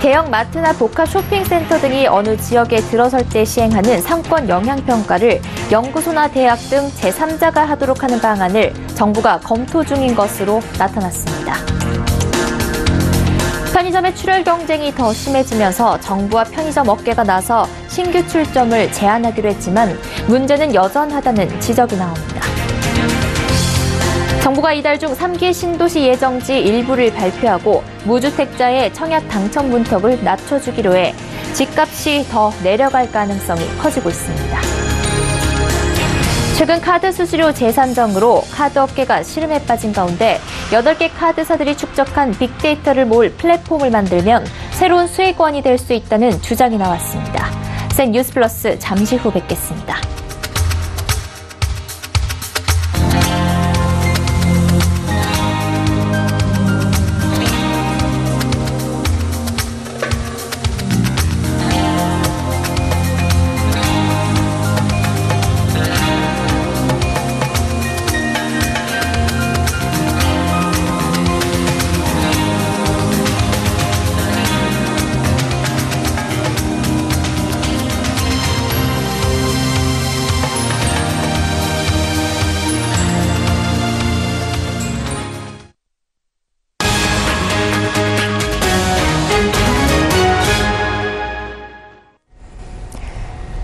대형 마트나 복합 쇼핑센터 등이 어느 지역에 들어설 때 시행하는 상권 영향평가를 연구소나 대학 등 제3자가 하도록 하는 방안을 정부가 검토 중인 것으로 나타났습니다. 편의점의 출혈 경쟁이 더 심해지면서 정부와 편의점 업계가 나서 신규 출점을 제한하기로 했지만 문제는 여전하다는 지적이 나옵니다. 정부가 이달 중 3기 신도시 예정지 일부를 발표하고 무주택자의 청약 당첨 문턱을 낮춰주기로 해 집값이 더 내려갈 가능성이 커지고 있습니다. 최근 카드 수수료 재산정으로 카드 업계가 시름에 빠진 가운데 8개 카드사들이 축적한 빅데이터를 모을 플랫폼을 만들면 새로운 수혜권이 될 수 있다는 주장이 나왔습니다. 센 뉴스 플러스 잠시 후 뵙겠습니다.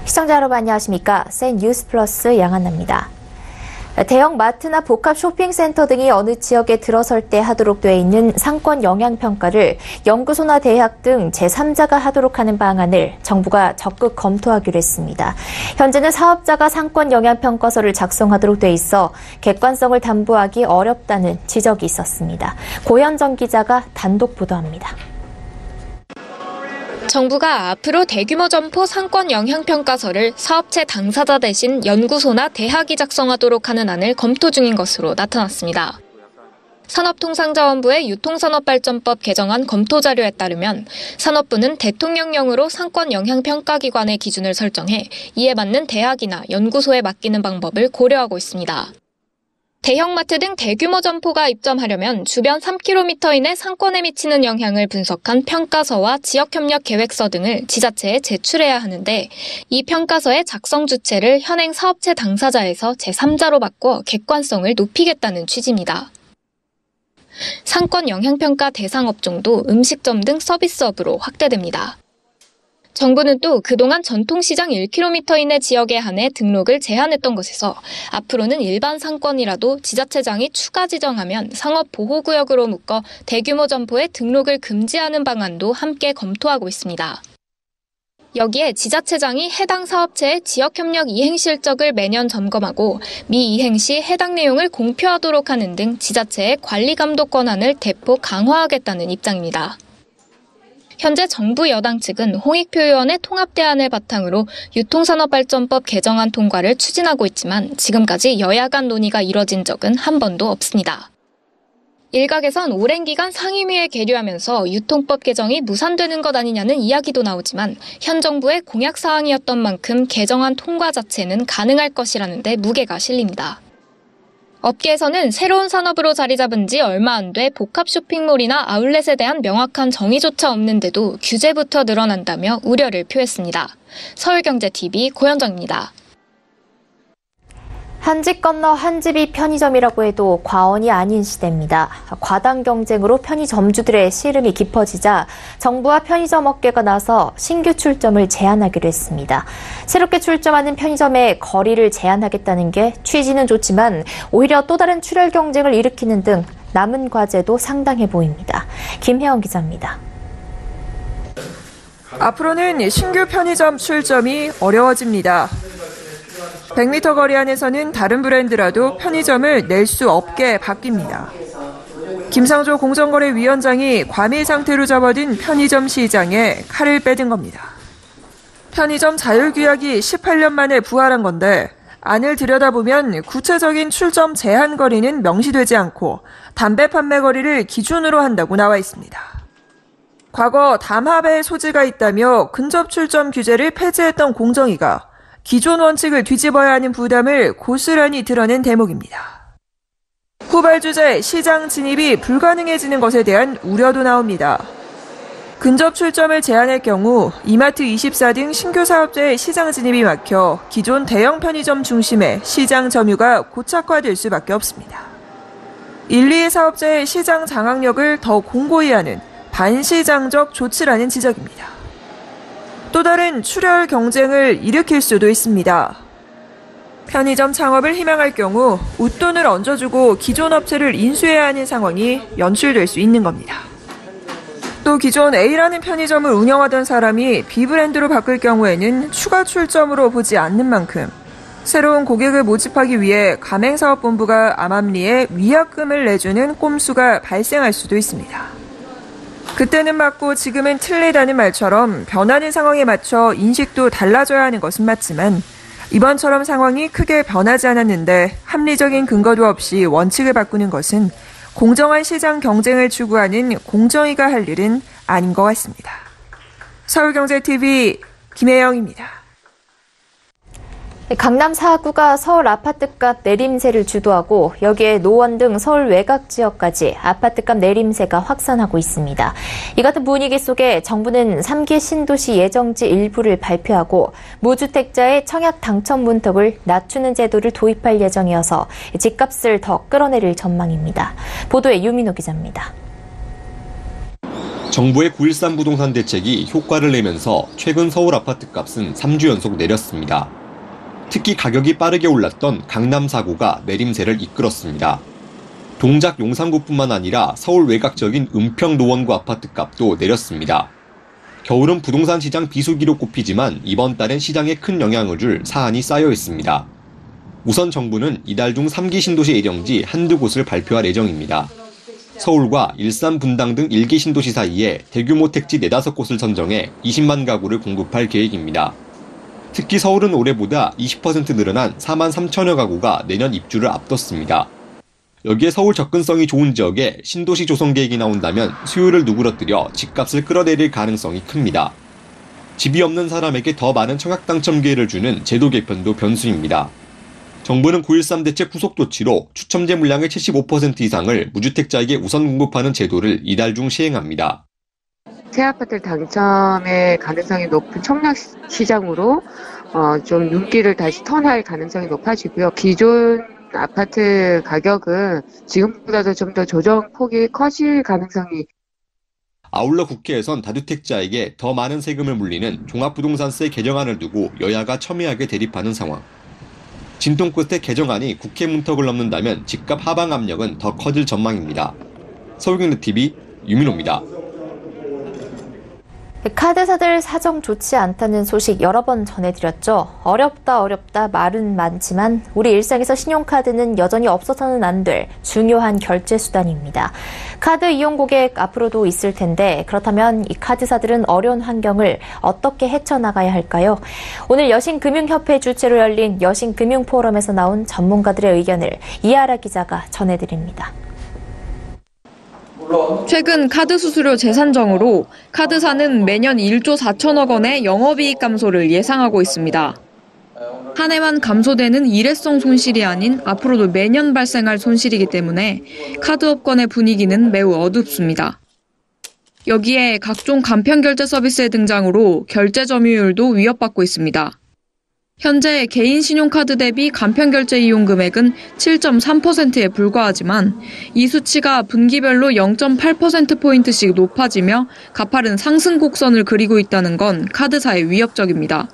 시청자 여러분 안녕하십니까? 센 뉴스 플러스 양한나입니다. 대형 마트나 복합 쇼핑센터 등이 어느 지역에 들어설 때 하도록 돼 있는 상권 영향평가를 연구소나 대학 등 제3자가 하도록 하는 방안을 정부가 적극 검토하기로 했습니다. 현재는 사업자가 상권 영향평가서를 작성하도록 돼 있어 객관성을 담보하기 어렵다는 지적이 있었습니다. 고현정 기자가 단독 보도합니다. 정부가 앞으로 대규모 점포 상권 영향평가서를 사업체 당사자 대신 연구소나 대학이 작성하도록 하는 안을 검토 중인 것으로 나타났습니다. 산업통상자원부의 유통산업발전법 개정안 검토 자료에 따르면 산업부는 대통령령으로 상권 영향평가기관의 기준을 설정해 이에 맞는 대학이나 연구소에 맡기는 방법을 고려하고 있습니다. 대형마트 등 대규모 점포가 입점하려면 주변 3km 이내 상권에 미치는 영향을 분석한 평가서와 지역협력 계획서 등을 지자체에 제출해야 하는데 이 평가서의 작성 주체를 현행 사업체 당사자에서 제3자로 바꿔 객관성을 높이겠다는 취지입니다. 상권 영향평가 대상 업종도 음식점 등 서비스업으로 확대됩니다. 정부는 또 그동안 전통시장 1km 이내 지역에 한해 등록을 제한했던 것에서 앞으로는 일반 상권이라도 지자체장이 추가 지정하면 상업보호구역으로 묶어 대규모 점포의 등록을 금지하는 방안도 함께 검토하고 있습니다. 여기에 지자체장이 해당 사업체의 지역협력 이행 실적을 매년 점검하고 미이행 시 해당 내용을 공표하도록 하는 등 지자체의 관리감독 권한을 대폭 강화하겠다는 입장입니다. 현재 정부 여당 측은 홍익표 의원의 통합대안을 바탕으로 유통산업발전법 개정안 통과를 추진하고 있지만 지금까지 여야 간 논의가 이뤄진 적은 한 번도 없습니다. 일각에선 오랜 기간 상임위에 계류하면서 유통법 개정이 무산되는 것 아니냐는 이야기도 나오지만 현 정부의 공약사항이었던 만큼 개정안 통과 자체는 가능할 것이라는 데 무게가 실립니다. 업계에서는 새로운 산업으로 자리 잡은 지 얼마 안 돼 복합 쇼핑몰이나 아울렛에 대한 명확한 정의조차 없는데도 규제부터 늘어난다며 우려를 표했습니다. 서울경제TV 고현정입니다. 한 집 건너 한 집이 편의점이라고 해도 과언이 아닌 시대입니다. 과당 경쟁으로 편의점주들의 씨름이 깊어지자 정부와 편의점 업계가 나서 신규 출점을 제한하기로 했습니다. 새롭게 출점하는 편의점의 거리를 제한하겠다는 게 취지는 좋지만 오히려 또 다른 출혈 경쟁을 일으키는 등 남은 과제도 상당해 보입니다. 김혜원 기자입니다. 앞으로는 신규 편의점 출점이 어려워집니다. 100m 거리 안에서는 다른 브랜드라도 편의점을 낼 수 없게 바뀝니다. 김상조 공정거래위원장이 과밀 상태로 접어든 편의점 시장에 칼을 빼든 겁니다. 편의점 자율규약이 18년 만에 부활한 건데 안을 들여다보면 구체적인 출점 제한 거리는 명시되지 않고 담배 판매 거리를 기준으로 한다고 나와 있습니다. 과거 담합의 소지가 있다며 근접 출점 규제를 폐지했던 공정위가 기존 원칙을 뒤집어야 하는 부담을 고스란히 드러낸 대목입니다. 후발주자의 시장 진입이 불가능해지는 것에 대한 우려도 나옵니다. 근접 출점을 제한할 경우 이마트24 등 신규 사업자의 시장 진입이 막혀 기존 대형 편의점 중심의 시장 점유가 고착화될 수밖에 없습니다. 1, 2의 사업자의 시장 장악력을 더 공고히 하는 반시장적 조치라는 지적입니다. 또 다른 출혈 경쟁을 일으킬 수도 있습니다. 편의점 창업을 희망할 경우 웃돈을 얹어주고 기존 업체를 인수해야 하는 상황이 연출될 수 있는 겁니다. 또 기존 A라는 편의점을 운영하던 사람이 B브랜드로 바꿀 경우에는 추가 출점으로 보지 않는 만큼 새로운 고객을 모집하기 위해 가맹사업본부가 암암리에 위약금을 내주는 꼼수가 발생할 수도 있습니다. 그때는 맞고 지금은 틀리다는 말처럼 변하는 상황에 맞춰 인식도 달라져야 하는 것은 맞지만 이번처럼 상황이 크게 변하지 않았는데 합리적인 근거도 없이 원칙을 바꾸는 것은 공정한 시장 경쟁을 추구하는 공정위가 할 일은 아닌 것 같습니다. 서울경제TV 김혜영입니다. 강남 4구가 서울 아파트값 내림세를 주도하고 여기에 노원 등 서울 외곽 지역까지 아파트값 내림세가 확산하고 있습니다. 이 같은 분위기 속에 정부는 3기 신도시 예정지 일부를 발표하고 무주택자의 청약 당첨 문턱을 낮추는 제도를 도입할 예정이어서 집값을 더 끌어내릴 전망입니다. 보도에 유민호 기자입니다. 정부의 9.13 부동산 대책이 효과를 내면서 최근 서울 아파트값은 3주 연속 내렸습니다. 특히 가격이 빠르게 올랐던 강남 4구가 내림세를 이끌었습니다. 동작 용산구뿐만 아니라 서울 외곽적인 은평 노원구 아파트값도 내렸습니다. 겨울은 부동산 시장 비수기로 꼽히지만 이번 달엔 시장에 큰 영향을 줄 사안이 쌓여 있습니다. 우선 정부는 이달 중 3기 신도시 예정지 한두 곳을 발표할 예정입니다. 서울과 일산, 분당 등 1기 신도시 사이에 대규모 택지 4-5곳을 선정해 20만 가구를 공급할 계획입니다. 특히 서울은 올해보다 20% 늘어난 4만 3천여 가구가 내년 입주를 앞뒀습니다. 여기에 서울 접근성이 좋은 지역에 신도시 조성 계획이 나온다면 수요를 누그러뜨려 집값을 끌어내릴 가능성이 큽니다. 집이 없는 사람에게 더 많은 청약 당첨 기회를 주는 제도 개편도 변수입니다. 정부는 9.13 대책 후속 조치로 추첨제 물량의 75% 이상을 무주택자에게 우선 공급하는 제도를 이달 중 시행합니다. 새 아파트 당첨의 가능성이 높은 청약 시장으로 좀 눈길을 다시 턴할 가능성이 높아지고요. 기존 아파트 가격은 지금보다도 좀 더 조정폭이 커질 가능성이. 아울러 국회에선 다주택자에게 더 많은 세금을 물리는 종합부동산세 개정안을 두고 여야가 첨예하게 대립하는 상황. 진통 끝에 개정안이 국회 문턱을 넘는다면 집값 하방 압력은 더 커질 전망입니다. 서울경제TV 유민호입니다. 카드사들 사정 좋지 않다는 소식 여러 번 전해드렸죠. 어렵다 말은 많지만 우리 일상에서 신용카드는 여전히 없어서는 안 될 중요한 결제 수단입니다. 카드 이용 고객 앞으로도 있을 텐데 그렇다면 이 카드사들은 어려운 환경을 어떻게 헤쳐나가야 할까요? 오늘 여신금융협회 주최로 열린 여신금융포럼에서 나온 전문가들의 의견을 이하라 기자가 전해드립니다. 최근 카드 수수료 재산정으로 카드사는 매년 1조 4천억 원의 영업이익 감소를 예상하고 있습니다. 한 해만 감소되는 일회성 손실이 아닌 앞으로도 매년 발생할 손실이기 때문에 카드업권의 분위기는 매우 어둡습니다. 여기에 각종 간편결제 서비스의 등장으로 결제 점유율도 위협받고 있습니다. 현재 개인 신용카드 대비 간편결제 이용 금액은 7.3%에 불과하지만 이 수치가 분기별로 0.8%포인트씩 높아지며 가파른 상승 곡선을 그리고 있다는 건 카드사에 위협적입니다.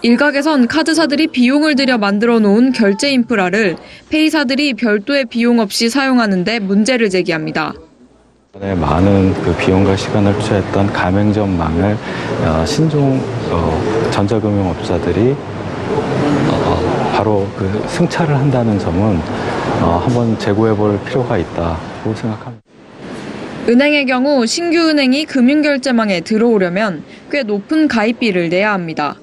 일각에선 카드사들이 비용을 들여 만들어 놓은 결제 인프라를 페이사들이 별도의 비용 없이 사용하는 데 문제를 제기합니다. 많은 비용과 시간을 투자했던 가맹점망을 신종 전자금융업자들이 바로 승차를 한다는 점은 한번 재고해볼 필요가 있다고 생각합니다. 은행의 경우 신규 은행이 금융결제망에 들어오려면 꽤 높은 가입비를 내야 합니다.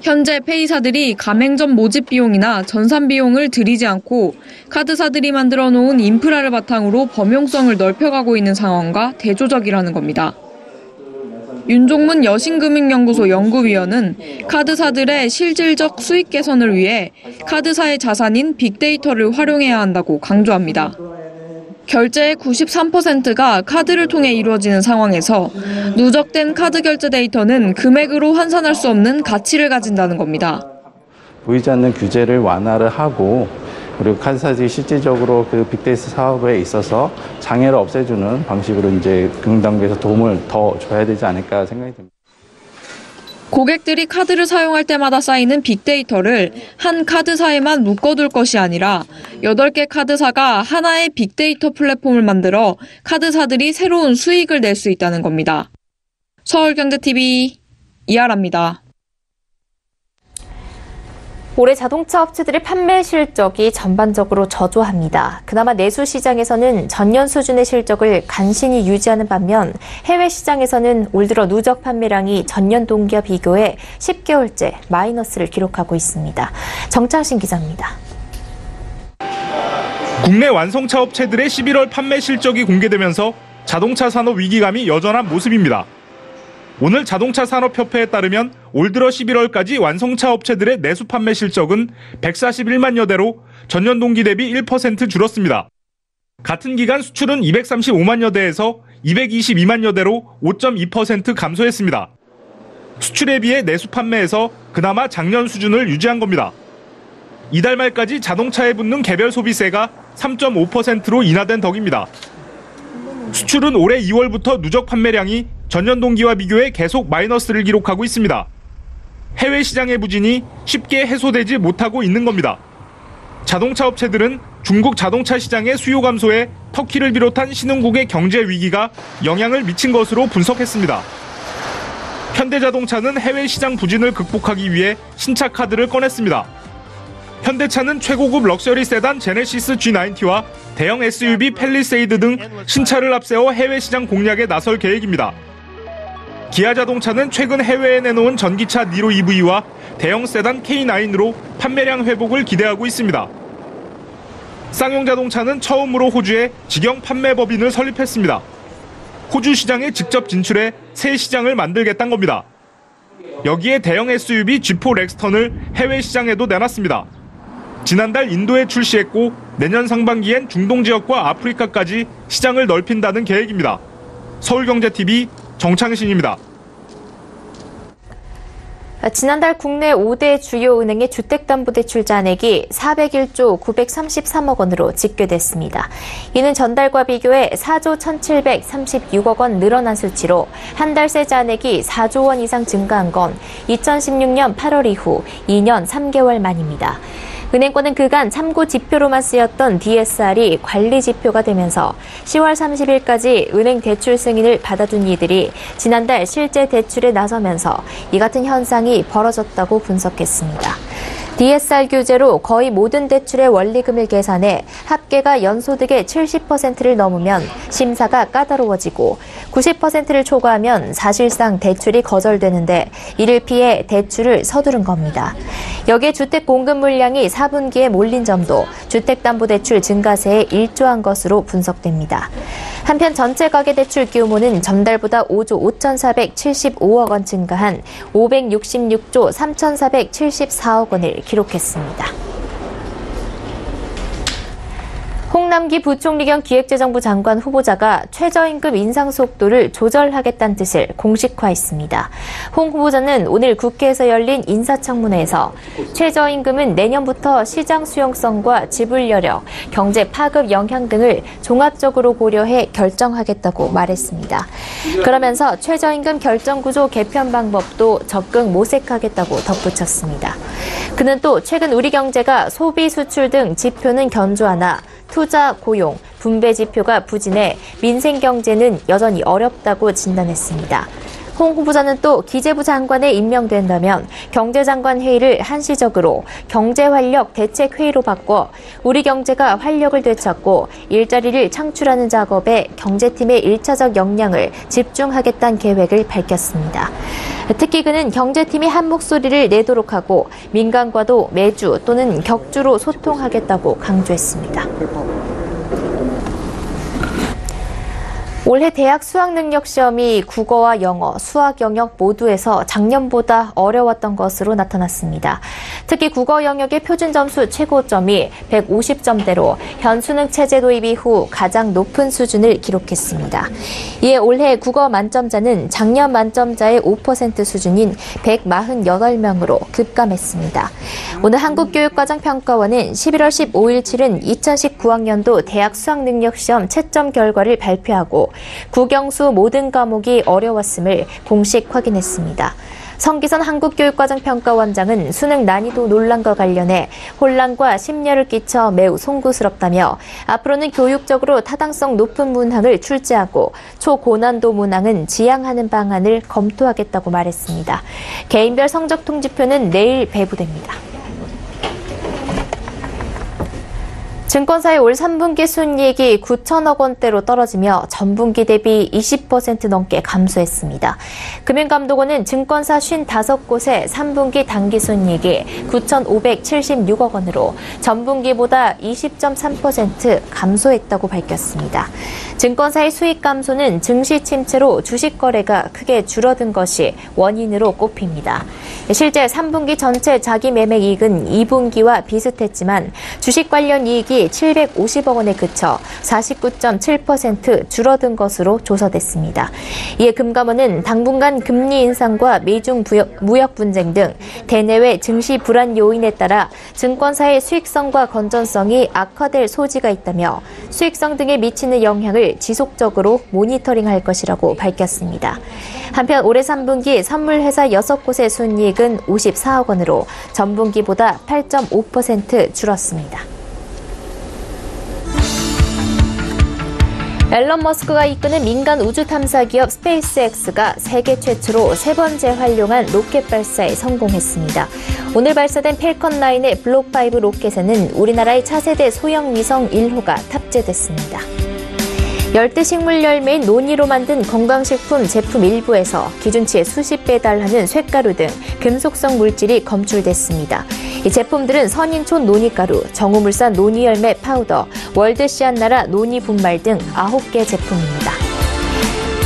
현재 페이사들이 가맹점 모집 비용이나 전산 비용을 들이지 않고 카드사들이 만들어 놓은 인프라를 바탕으로 범용성을 넓혀가고 있는 상황과 대조적이라는 겁니다. 윤종문 여신금융연구소 연구위원은 카드사들의 실질적 수익 개선을 위해 카드사의 자산인 빅데이터를 활용해야 한다고 강조합니다. 결제의 93%가 카드를 통해 이루어지는 상황에서 누적된 카드 결제 데이터는 금액으로 환산할 수 없는 가치를 가진다는 겁니다. 보이지 않는 규제를 완화를 하고 그리고 카드사들이 실질적으로 그 빅데이터 사업에 있어서 장애를 없애주는 방식으로 이제 금융당국에서 도움을 더 줘야 되지 않을까 생각이 듭니다. 고객들이 카드를 사용할 때마다 쌓이는 빅데이터를 한 카드사에만 묶어둘 것이 아니라 8개 카드사가 하나의 빅데이터 플랫폼을 만들어 카드사들이 새로운 수익을 낼 수 있다는 겁니다. 서울경제TV 이하라입니다. 올해 자동차 업체들의 판매 실적이 전반적으로 저조합니다. 그나마 내수 시장에서는 전년 수준의 실적을 간신히 유지하는 반면 해외 시장에서는 올 들어 누적 판매량이 전년 동기와 비교해 10개월째 마이너스를 기록하고 있습니다. 정창신 기자입니다. 국내 완성차 업체들의 11월 판매 실적이 공개되면서 자동차 산업 위기감이 여전한 모습입니다. 오늘 자동차 산업협회에 따르면 올 들어 11월까지 완성차 업체들의 내수 판매 실적은 141만여 대로 전년 동기 대비 1% 줄었습니다. 같은 기간 수출은 235만여 대에서 222만여 대로 5.2% 감소했습니다. 수출에 비해 내수 판매에서 그나마 작년 수준을 유지한 겁니다. 이달 말까지 자동차에 붙는 개별 소비세가 3.5%로 인하된 덕입니다. 수출은 올해 2월부터 누적 판매량이 전년 동기와 비교해 계속 마이너스를 기록하고 있습니다. 해외 시장의 부진이 쉽게 해소되지 못하고 있는 겁니다. 자동차 업체들은 중국 자동차 시장의 수요 감소에 터키를 비롯한 신흥국의 경제 위기가 영향을 미친 것으로 분석했습니다. 현대자동차는 해외 시장 부진을 극복하기 위해 신차 카드를 꺼냈습니다. 현대차는 최고급 럭셔리 세단 제네시스 G90와 대형 SUV 팰리세이드 등 신차를 앞세워 해외 시장 공략에 나설 계획입니다. 기아자동차는 최근 해외에 내놓은 전기차 니로 EV와 대형 세단 K9으로 판매량 회복을 기대하고 있습니다. 쌍용자동차는 처음으로 호주에 직영 판매 법인을 설립했습니다. 호주 시장에 직접 진출해 새 시장을 만들겠다는 겁니다. 여기에 대형 SUV G4 렉스턴을 해외 시장에도 내놨습니다. 지난달 인도에 출시했고 내년 상반기엔 중동 지역과 아프리카까지 시장을 넓힌다는 계획입니다. 서울경제TV 정창신입니다. 지난달 국내 5대 주요 은행의 주택담보대출 잔액이 401조 933억 원으로 집계됐습니다. 이는 전달과 비교해 4조 1,736억 원 늘어난 수치로 한 달 새 잔액이 4조 원 이상 증가한 건 2016년 8월 이후 2년 3개월 만입니다. 은행권은 그간 참고 지표로만 쓰였던 DSR이 관리 지표가 되면서 10월 30일까지 은행 대출 승인을 받아둔 이들이 지난달 실제 대출에 나서면서 이 같은 현상이 벌어졌다고 분석했습니다. DSR 규제로 거의 모든 대출의 원리금을 계산해 합계가 연소득의 70%를 넘으면 심사가 까다로워지고 90%를 초과하면 사실상 대출이 거절되는데 이를 피해 대출을 서두른 겁니다. 여기에 주택 공급 물량이 4분기에 몰린 점도 주택담보대출 증가세에 일조한 것으로 분석됩니다. 한편 전체 가계대출 규모는 전달보다 5조 5,475억 원 증가한 566조 3,474억 원을 기록했습니다. 홍남기 부총리 겸 기획재정부 장관 후보자가 최저임금 인상 속도를 조절하겠다는 뜻을 공식화했습니다. 홍 후보자는 오늘 국회에서 열린 인사청문회에서 최저임금은 내년부터 시장 수용성과 지불 여력, 경제 파급 영향 등을 종합적으로 고려해 결정하겠다고 말했습니다. 그러면서 최저임금 결정구조 개편 방법도 적극 모색하겠다고 덧붙였습니다. 그는 또 최근 우리 경제가 소비, 수출 등 지표는 견조하나 투자, 고용, 분배 지표가 부진해 민생 경제는 여전히 어렵다고 진단했습니다. 홍 후보자는 또 기재부 장관에 임명된다면 경제장관 회의를 한시적으로 경제활력 대책회의로 바꿔 우리 경제가 활력을 되찾고 일자리를 창출하는 작업에 경제팀의 1차적 역량을 집중하겠다는 계획을 밝혔습니다. 특히 그는 경제팀이 한 목소리를 내도록 하고 민간과도 매주 또는 격주로 소통하겠다고 강조했습니다. 올해 대학 수학능력시험이 국어와 영어, 수학 영역 모두에서 작년보다 어려웠던 것으로 나타났습니다. 특히 국어 영역의 표준점수 최고점이 150점대로 현 수능 체제 도입 이후 가장 높은 수준을 기록했습니다. 이에 올해 국어 만점자는 작년 만점자의 5% 수준인 148명으로 급감했습니다. 오늘 한국교육과정평가원은 11월 15일 치른 2019학년도 대학 수학능력시험 채점 결과를 발표하고 국영수 모든 과목이 어려웠음을 공식 확인했습니다. 성기선 한국교육과정평가원장은 수능 난이도 논란과 관련해 혼란과 심려를 끼쳐 매우 송구스럽다며 앞으로는 교육적으로 타당성 높은 문항을 출제하고 초고난도 문항은 지양하는 방안을 검토하겠다고 말했습니다. 개인별 성적 통지표는 내일 배부됩니다. 증권사의 올 3분기 순이익이 9천억 원대로 떨어지며 전분기 대비 20% 넘게 감소했습니다. 금융감독원은 증권사 55곳의 3분기 당기순이익이 9,576억 원으로 전분기보다 20.3% 감소했다고 밝혔습니다. 증권사의 수익 감소는 증시 침체로 주식 거래가 크게 줄어든 것이 원인으로 꼽힙니다. 실제 3분기 전체 자기 매매 이익은 2분기와 비슷했지만 주식 관련 이익이 750억 원에 그쳐 49.7% 줄어든 것으로 조사됐습니다. 이에 금감원은 당분간 금리 인상과 미중 무역 분쟁 등 대내외 증시 불안 요인에 따라 증권사의 수익성과 건전성이 악화될 소지가 있다며 수익성 등에 미치는 영향을 지속적으로 모니터링할 것이라고 밝혔습니다. 한편 올해 3분기 선물회사 6곳의 순이익은 54억 원으로 전분기보다 8.5% 줄었습니다. 앨런 머스크가 이끄는 민간 우주 탐사 기업 스페이스X가 세계 최초로 세 번째 활용한 로켓 발사에 성공했습니다. 오늘 발사된 펠컨 9의 블록 5 로켓에는 우리나라의 차세대 소형 위성 1호가 탑재됐습니다. 열대식물 열매인 노니로 만든 건강식품 제품 일부에서 기준치의 수십 배 달하는 쇳가루 등 금속성 물질이 검출됐습니다. 이 제품들은 선인촌 노니가루, 정우물산 노니열매 파우더, 월드시안나라 노니 분말 등 9개 제품입니다.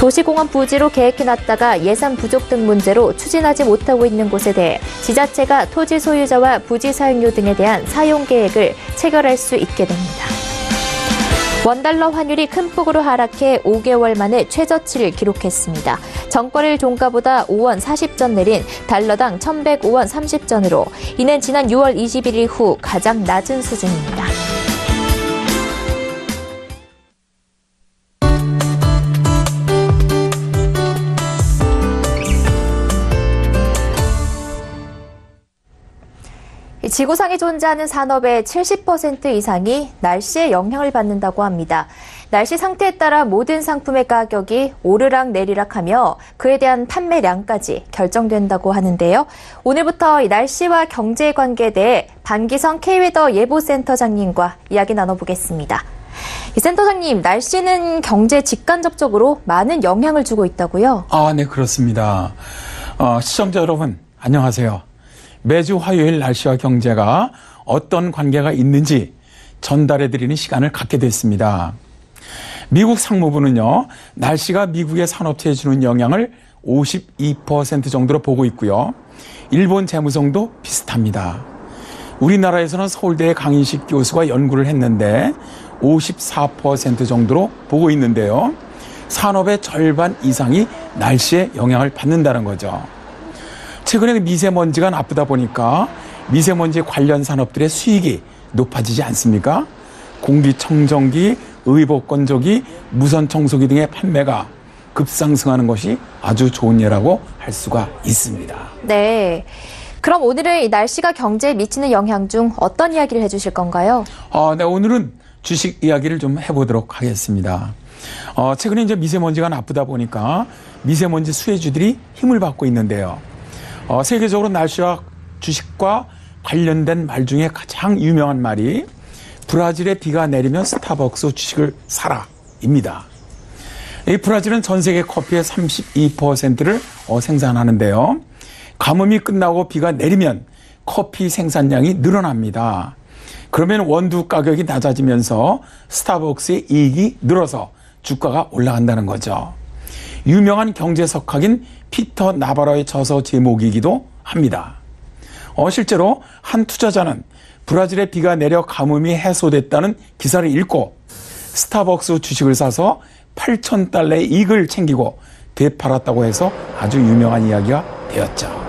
도시공원 부지로 계획해놨다가 예산 부족 등 문제로 추진하지 못하고 있는 곳에 대해 지자체가 토지 소유자와 부지 사용료 등에 대한 사용 계획을 체결할 수 있게 됩니다. 원달러 환율이 큰 폭으로 하락해 5개월 만에 최저치를 기록했습니다. 전거래일 종가보다 5원 40전 내린 달러당 1,105원 30전으로 이는 지난 6월 21일 후 가장 낮은 수준입니다. 지구상에 존재하는 산업의 70% 이상이 날씨의 영향을 받는다고 합니다. 날씨 상태에 따라 모든 상품의 가격이 오르락 내리락하며 그에 대한 판매량까지 결정된다고 하는데요. 오늘부터 날씨와 경제의 관계에 대해 반기성 K웨더 예보센터장님과 이야기 나눠보겠습니다. 센터장님, 날씨는 경제에 직간접적으로 많은 영향을 주고 있다고요? 네, 그렇습니다. 시청자 여러분, 안녕하세요. 매주 화요일 날씨와 경제가 어떤 관계가 있는지 전달해드리는 시간을 갖게 됐습니다. 미국 상무부는요, 날씨가 미국의 산업체에 주는 영향을 52% 정도로 보고 있고요. 일본 재무성도 비슷합니다. 우리나라에서는 서울대의 강인식 교수가 연구를 했는데 54% 정도로 보고 있는데요. 산업의 절반 이상이 날씨에 영향을 받는다는 거죠. 최근에 미세먼지가 나쁘다 보니까 미세먼지 관련 산업들의 수익이 높아지지 않습니까? 공기청정기, 의복건조기, 무선청소기 등의 판매가 급상승하는 것이 아주 좋은 예라고 할 수가 있습니다. 네. 그럼 오늘은 이 날씨가 경제에 미치는 영향 중 어떤 이야기를 해주실 건가요? 네, 오늘은 주식 이야기를 좀 해보도록 하겠습니다. 최근에 이제 미세먼지가 나쁘다 보니까 미세먼지 수혜주들이 힘을 받고 있는데요. 세계적으로 날씨와 주식과 관련된 말 중에 가장 유명한 말이 브라질에 비가 내리면 스타벅스 주식을 사라입니다. 이 브라질은 전 세계 커피의 32%를 생산하는데요. 가뭄이 끝나고 비가 내리면 커피 생산량이 늘어납니다. 그러면 원두 가격이 낮아지면서 스타벅스의 이익이 늘어서 주가가 올라간다는 거죠. 유명한 경제석학인 피터 나바로의 저서 제목이기도 합니다. 실제로 한 투자자는 브라질의 비가 내려 가뭄이 해소됐다는 기사를 읽고 스타벅스 주식을 사서 $8,000의 이익을 챙기고 되팔았다고 해서 아주 유명한 이야기가 되었죠.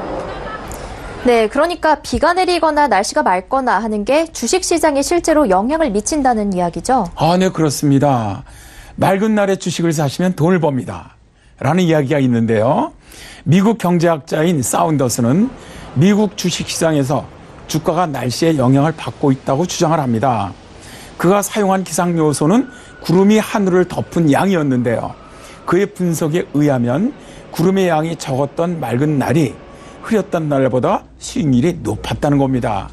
네, 그러니까 비가 내리거나 날씨가 맑거나 하는 게 주식시장에 실제로 영향을 미친다는 이야기죠? 네, 그렇습니다. 맑은 날에 주식을 사시면 돈을 법니다. 라는 이야기가 있는데요. 미국 경제학자인 사운더스는 미국 주식시장에서 주가가 날씨에 영향을 받고 있다고 주장을 합니다. 그가 사용한 기상 요소는 구름이 하늘을 덮은 양이었는데요. 그의 분석에 의하면 구름의 양이 적었던 맑은 날이 흐렸던 날보다 수익률이 높았다는 겁니다.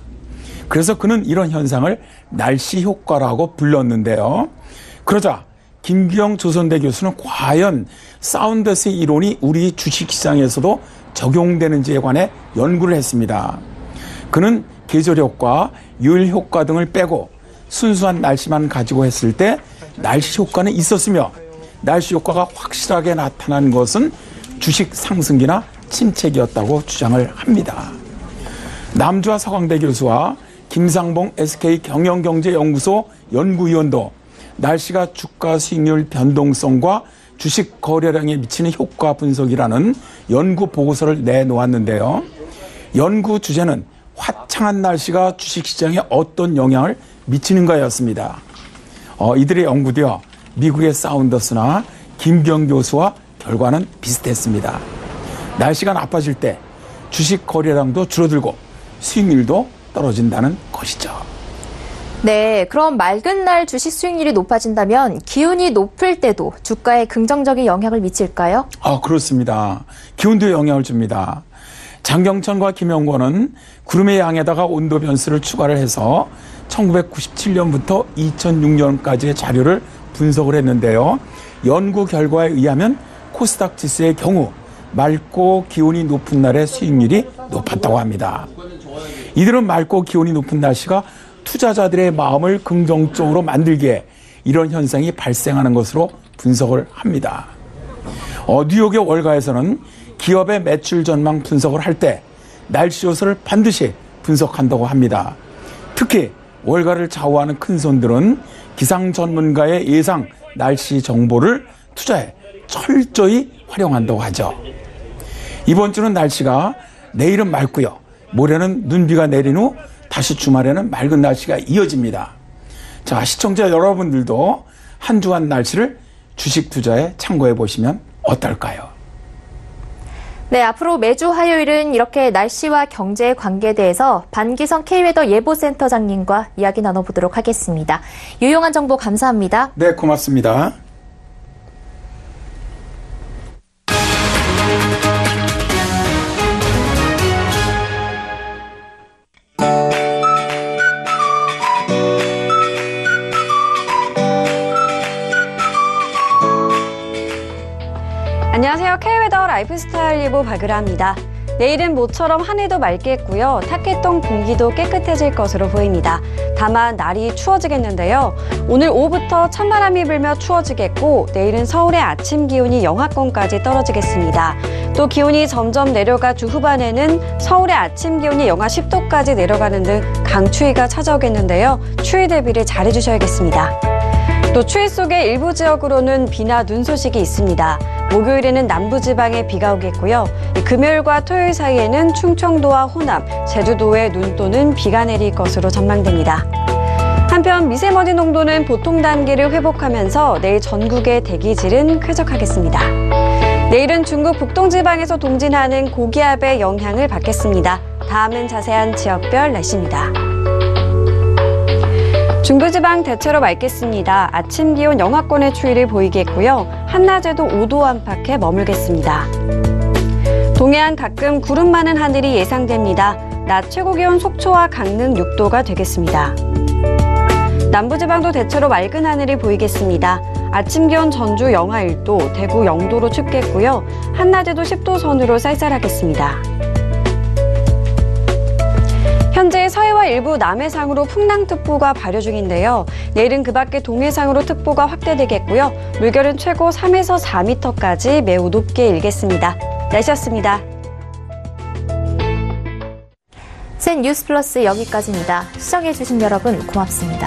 그래서 그는 이런 현상을 날씨 효과라고 불렀는데요. 그러자 김규영 조선대 교수는 과연 사운더스의 이론이 우리 주식시장에서도 적용되는지에 관해 연구를 했습니다. 그는 계절 효과, 요일 효과 등을 빼고 순수한 날씨만 가지고 했을 때 날씨 효과는 있었으며 날씨 효과가 확실하게 나타난 것은 주식 상승기나 침체기였다고 주장을 합니다. 남주아 서강대 교수와 김상봉 SK 경영경제연구소 연구위원도 날씨가 주가 수익률 변동성과 주식 거래량에 미치는 효과 분석이라는 연구 보고서를 내놓았는데요. 연구 주제는 화창한 날씨가 주식시장에 어떤 영향을 미치는가였습니다. 이들의 연구도요, 미국의 사운더스나 김경 교수와 결과는 비슷했습니다. 날씨가 나빠질 때 주식 거래량도 줄어들고 수익률도 떨어진다는 것이죠. 네, 그럼 맑은 날 주식 수익률이 높아진다면 기온이 높을 때도 주가에 긍정적인 영향을 미칠까요? 그렇습니다. 기온도 영향을 줍니다. 장경천과 김영권은 구름의 양에다가 온도 변수를 추가를 해서 1997년부터 2006년까지의 자료를 분석을 했는데요. 연구 결과에 의하면 코스닥 지수의 경우 맑고 기온이 높은 날의 수익률이 높았다고 합니다. 이들은 맑고 기온이 높은 날씨가 투자자들의 마음을 긍정적으로 만들기에 이런 현상이 발생하는 것으로 분석을 합니다. 뉴욕의 월가에서는 기업의 매출 전망 분석을 할 때 날씨 요소를 반드시 분석한다고 합니다. 특히 월가를 좌우하는 큰손들은 기상 전문가의 예상 날씨 정보를 투자에 철저히 활용한다고 하죠. 이번 주는 날씨가 내일은 맑고요. 모레는 눈비가 내린 후 다시 주말에는 맑은 날씨가 이어집니다. 자, 시청자 여러분들도 한 주간 날씨를 주식 투자에 참고해 보시면 어떨까요? 네, 앞으로 매주 화요일은 이렇게 날씨와 경제의 관계에 대해서 반기성 K웨더 예보센터장님과 이야기 나눠보도록 하겠습니다. 유용한 정보 감사합니다. 네, 고맙습니다. 안녕하세요. K웨더 라이프스타일 예보 박유라입니다. 내일은 모처럼 하늘도 맑겠고요. 탁했던 공기도 깨끗해질 것으로 보입니다. 다만 날이 추워지겠는데요. 오늘 오후부터 찬바람이 불며 추워지겠고 내일은 서울의 아침 기온이 영하권까지 떨어지겠습니다. 또 기온이 점점 내려가 주 후반에는 서울의 아침 기온이 영하 10도까지 내려가는 등 강추위가 찾아오겠는데요. 추위 대비를 잘 해주셔야겠습니다. 또 추위 속에 일부 지역으로는 비나 눈 소식이 있습니다. 목요일에는 남부지방에 비가 오겠고요. 금요일과 토요일 사이에는 충청도와 호남, 제주도에 눈 또는 비가 내릴 것으로 전망됩니다. 한편 미세먼지 농도는 보통 단계를 회복하면서 내일 전국의 대기질은 쾌적하겠습니다. 내일은 중국 북동지방에서 동진하는 고기압의 영향을 받겠습니다. 다음은 자세한 지역별 날씨입니다. 중부지방 대체로 맑겠습니다. 아침 기온 영하권의 추위를 보이겠고요. 한낮에도 5도 안팎에 머물겠습니다. 동해안 가끔 구름 많은 하늘이 예상됩니다. 낮 최고 기온 속초와 강릉 6도가 되겠습니다. 남부지방도 대체로 맑은 하늘이 보이겠습니다. 아침 기온 전주 영하 1도, 대구 0도로 춥겠고요. 한낮에도 10도 선으로 쌀쌀하겠습니다. 현재 서해와 일부 남해상으로 풍랑특보가 발효 중인데요. 내일은 그 밖에 동해상으로 특보가 확대되겠고요. 물결은 최고 3에서 4m까지 매우 높게 일겠습니다. 날씨였습니다. 센 뉴스 플러스 여기까지입니다. 시청해주신 여러분 고맙습니다.